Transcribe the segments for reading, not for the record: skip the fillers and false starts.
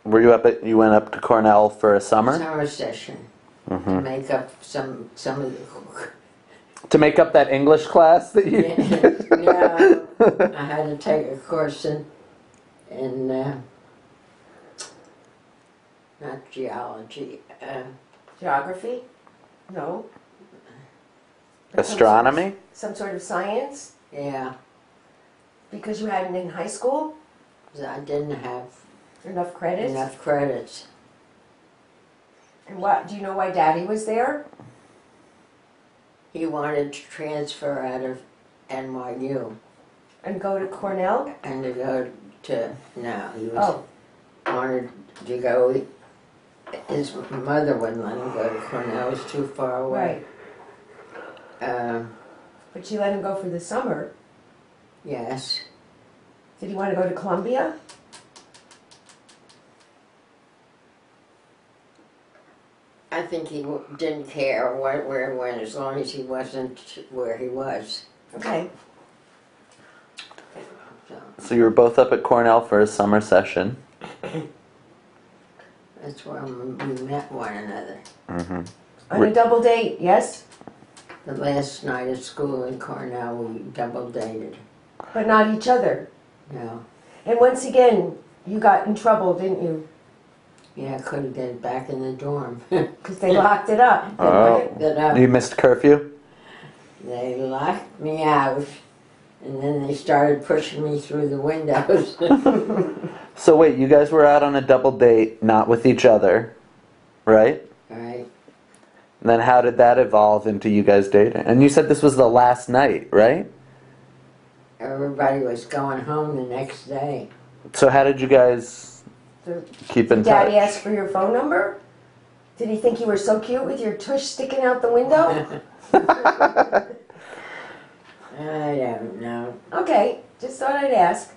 Were you you went up to Cornell for a summer? Summer session to make up some of the. To make up that English class that you. No, I had to take a course in not geology. Geography? No. Astronomy? Some sort of science? Yeah, Because you hadn't in high school? 'cause I didn't have Enough credits? enough credits. And what? Do you know why Daddy was there? He wanted to transfer out of NYU And go to Cornell? and to go to, no, he Oh, wanted to go, his mother wouldn't let him go to Cornell, it was too far away. right. But she let him go for the summer. Yes, Did he want to go to Columbia? I think he didn't care where he went as long as he wasn't where he was. Okay. So So you were both up at Cornell for a summer session. that's where we met one another. Mm-hmm. On a double date, yes? The last night of school in Cornell, we double dated. But not each other. No, And once again, you got in trouble, didn't you? yeah, I couldn't get back in the dorm. Because they locked it up. Oh. You missed curfew? They locked me out, and then they started pushing me through the windows. So wait, you guys were out on a double date, not with each other, right? Right? And then how did that evolve into you guys dating? And you said this was the last night, right? Everybody was going home the next day. So how did you guys So, keep in did Daddy touch? ask for your phone number? Did he think you were so cute with your tush sticking out the window? I don't know. Okay, just thought I'd ask.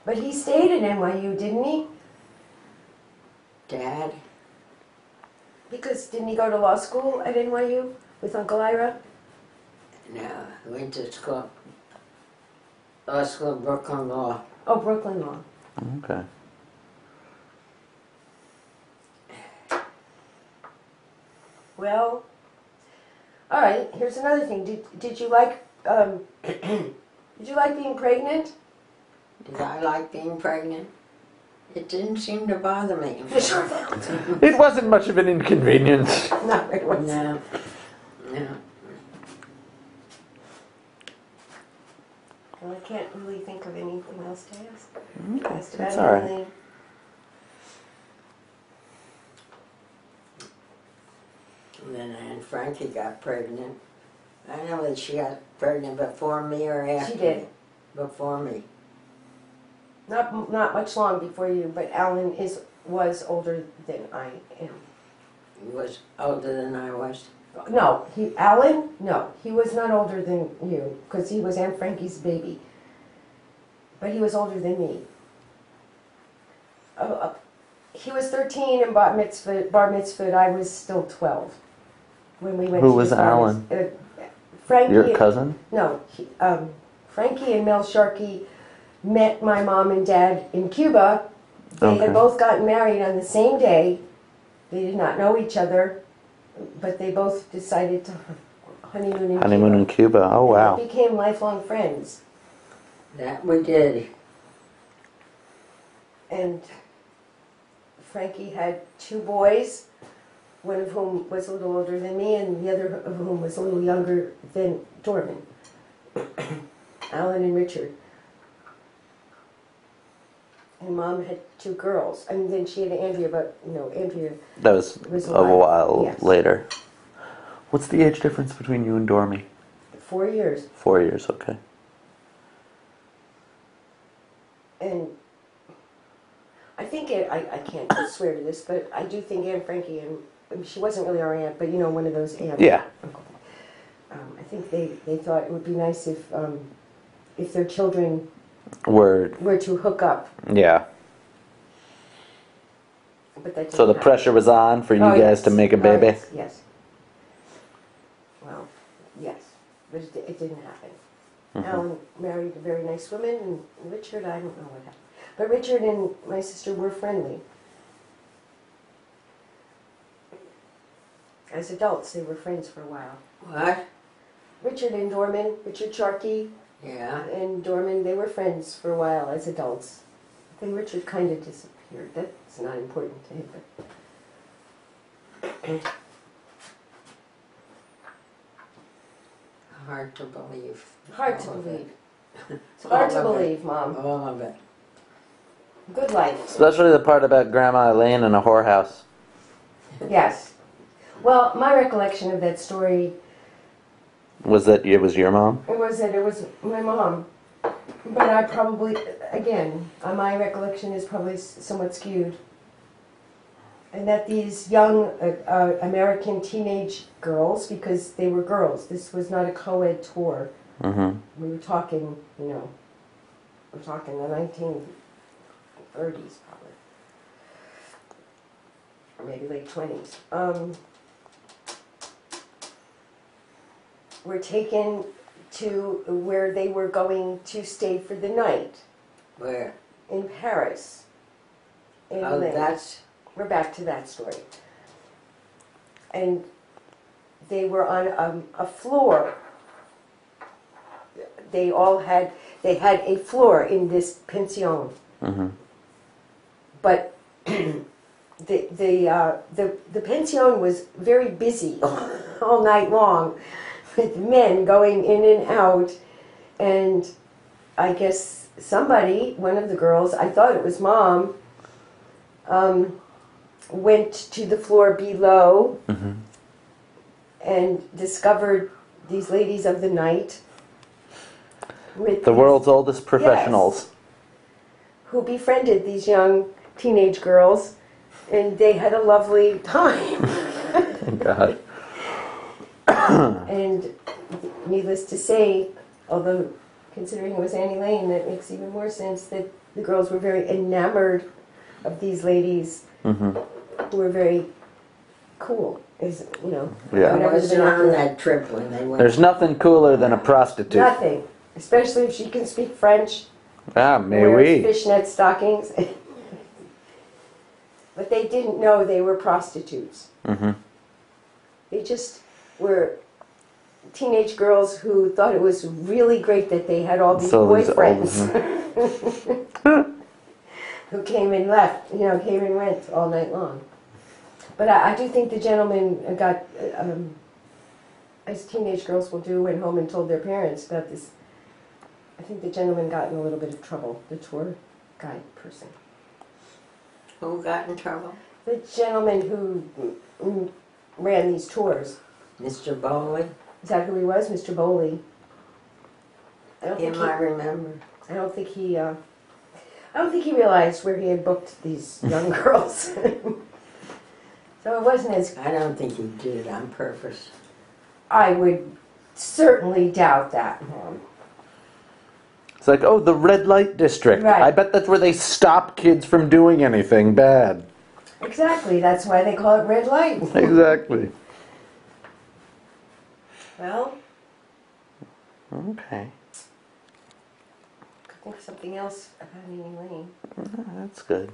But he stayed at NYU, didn't he? Dad? Because didn't he go to law school at NYU with Uncle Ira? No, I went to school. Law school, Brooklyn Law. Oh, Brooklyn Law. Okay. Well, all right. Here's another thing. Did you like did you like being pregnant? Did I like being pregnant? It didn't seem to bother me. Fisher found. It wasn't much of an inconvenience. No, it wasn't. No, no. Well, I can't really think of anything else to ask. Okay, Asked that's about all right. everything. And then Aunt Frankie got pregnant. I don't know whether she got pregnant before me or after. She did. Me. Before me. Not much long before you, but Alan was older than I am. He was older than I was. No, Alan? No, he was not older than you because he was Aunt Frankie's baby. But he was older than me. He was 13 and bar mitzvah. I was still 12 when we went. Who to was the bar Alan? Frankie. Your cousin? No, Frankie and Mel Sharkey met my mom and dad in Cuba. They Okay. had both gotten married on the same day. They did not know each other, but they both decided to honeymoon in Honeymoon Cuba. in Cuba. Oh, And wow. they became lifelong friends. That we did. And Frankie had two boys, one of whom was a little older than me, and the other of whom was a little younger than Dorman. Alan and Richard. And Mom had two girls. I mean, then she had Andrea, but Andrea That was was a while yes. later. What's the age difference between you and Dormy? 4 years. 4 years, okay. And I think I can't swear to this, but I do think Aunt Frankie I mean, she wasn't really our aunt, but one of those aunts. Yeah. I think they thought it would be nice if their children Word. were to hook up. Yeah. But that So the didn't pressure was on for you happen. guys to make a baby? Yes, yes. Well, yes, but it didn't happen. Mhm. Alan married a very nice woman, and Richard, I don't know what happened. But Richard and my sister were friendly. As adults, they were friends for a while. What? Richard and Dorman, Richard Sharkey Yeah. and Dorman, they were friends for a while as adults. Then Richard kind of disappeared. That's not important to him. But Hard to believe. hard to All of believe. it. It's hard All to of it. believe, Mom. All of it. Good life. Especially the part about Grandma Elaine in a whorehouse. Yes. Well, my recollection of that story Was that it was your mom? it was that it was my mom. But I probably, again, my recollection is probably somewhat skewed. And that these young American teenage girls, because they were girls, this was not a co-ed tour. Mm-hmm. We were talking, we're talking the 1930s probably. Or maybe late 20s. Were taken to where they were going to stay for the night Where? in Paris. In Oh, Lille. that's. We're back to that story. And they were on a floor. They had a floor in this pension. Mm-hmm. But the pension was very busy all night long with men going in and out. And I guess somebody, one of the girls, I thought it was Mom, went to the floor below Mm-hmm. and discovered these ladies of the night with The these- world's oldest professionals. who befriended these young teenage girls, and they had a lovely time. Thank God. And needless to say, although considering it was Annie Lane, that makes even more sense that the girls were very enamored of these ladies Mm-hmm. who were very cool. Is Yeah. I whatever the wasn't on vernacular. that trip when they went. There's nothing cooler than a prostitute. Nothing, especially if she can speak French. Ah, and mais wears oui. fishnet stockings. But they didn't know they were prostitutes. Mm-hmm. They just were teenage girls who thought it was really great that they had all these So these boyfriends old- who came and left, came and went all night long. But I do think the gentleman got, as teenage girls will do, went home and told their parents about this. I think the gentleman got in a little bit of trouble, the tour guide person. Who got in trouble? The gentleman who ran these tours. Mr. Bowley? Is that who he was, Mr. Bowley? I don't Him think I remember. I don't think he realized where he had booked these young girls. So it wasn't as. I don't think he did it on purpose. I would certainly doubt that. It's like, oh, the red light district. Right. I bet that's where they stop kids from doing anything bad. Exactly. That's why they call it red light. Exactly. Well, Okay. I think something else about Annie Lane. That's good.